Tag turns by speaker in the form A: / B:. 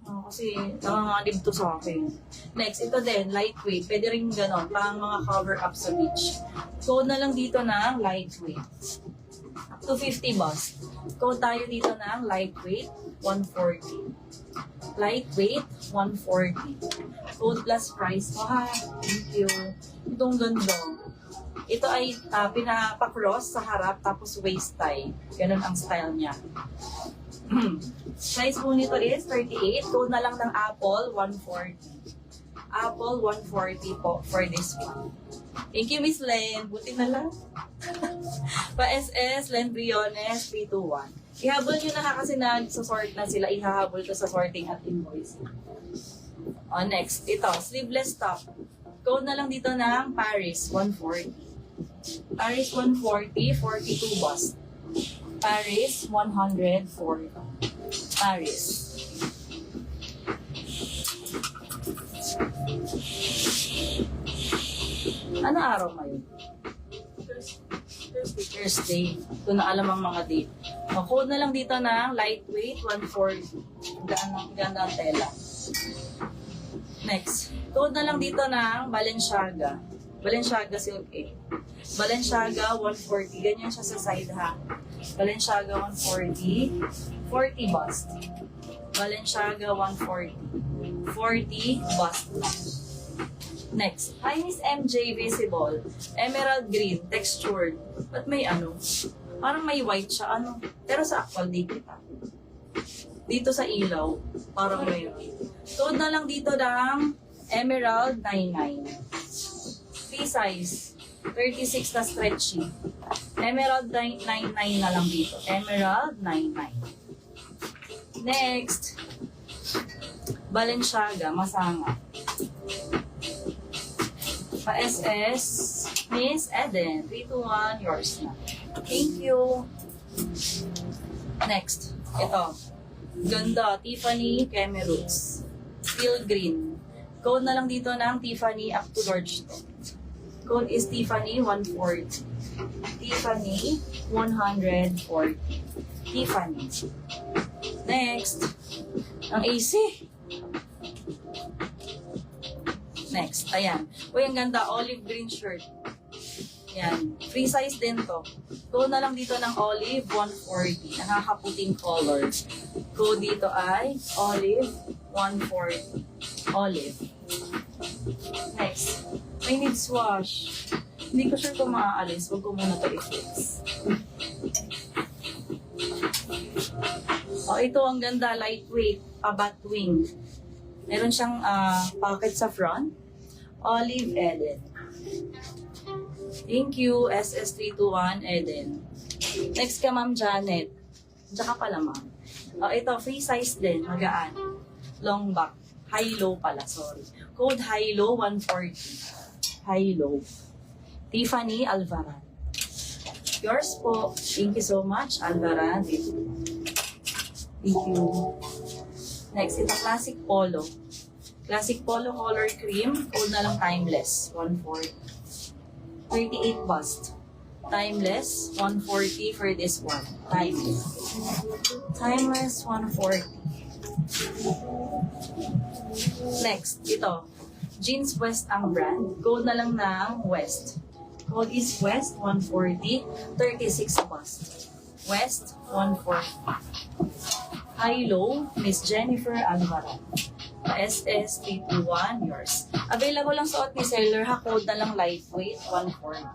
A: Kasi nanganganib to sa akin. Next, ito din, lightweight. Pwede rin ganon, pang mga cover-up sa beach. Code na lang dito ng lightweight. Up to 50 bust. Code tayo dito ng lightweight, 140. Lightweight, 140. Code plus price mo ha. Thank you. Itong ganda. Ito ay pinapa-cross sa harap tapos waist tie. Ganun ang style niya. Size po nito is 38. Code na lang ng Apple, 140. Apple, 140 po for this one. Thank you, Miss Len. Buti na lang. Pa-SS, Len Briones, 321. Ihabol nyo na ha kasi sort na sila. Ihahabol ko sa sorting at invoice. Next, ito, sleeveless top. Code na lang dito ng Paris, 140. Paris, 140, 42 bust. Paris, 140. Paris. Ano araw ngayon? Thursday. Ito na alam ang mga date. Code na lang dito ng lightweight, 140. Ganda ang tela. Next. Code na lang dito ng Balenciaga. Balenciaga silk eh. Balenciaga 140. Ganyan siya sa side ha. Balenciaga 140. 40 bust. Balenciaga 140. 40 bust. Next. Hi Miss MJ Visible. Emerald green. Textured. Ba't may ano? Parang may white siya. Ano? Pero sa actual di kita. Dito sa ilaw. Parang may. Code na lang dito ng Emerald 99. Free size. 36 na stretchy. Emerald 99 na lang dito. Emerald 99. Next. Balenciaga. Masanga. Pa-SS. Miss Eden. 321. Yours na. Thank you. Next. Ito. Ganda. Tiffany Kemeroots. Steel green. Code na lang dito ng Tiffany up to large to. Code is Tiffany 140. Tiffany 140. Tiffany. Next. Ang AC. Next. Ayan. Uy, ang ganda. Olive green shirt. Ayan. Free size din to. Code na lang dito ng olive 140. Nakakaputing color. Code dito ay olive 140. Olive. Next. May needs wash. Hindi ko sure kung maaalis. Huwag ko muna ito i-fix. Ito ang ganda. Lightweight. Batwing. Meron siyang pocket sa front. Olive Eden. Thank you, SS321 Eden. Next ka, Ma'am Janet. Diyan ka pala, Ma'am. Ito, free size din. Magaan. Long back. High-low pala, sorry. Code high-low 140. High-low. Tiffany Alvaran. Yours po. Thank you so much, Alvaran. Thank you. Next, ito classic polo. Classic polo color cream. Code na lang timeless. 140. 38 bust. Timeless. 140 for this one. Timeless. Timeless 140. Next, ito. Jeans West ang brand. Code na lang ng West. Code is West 140. 36 bust. West 140. High-low, Miss Jennifer Alvaran. SS321, yours. Available lang sa ni seller ha. Code na lang lightweight 140.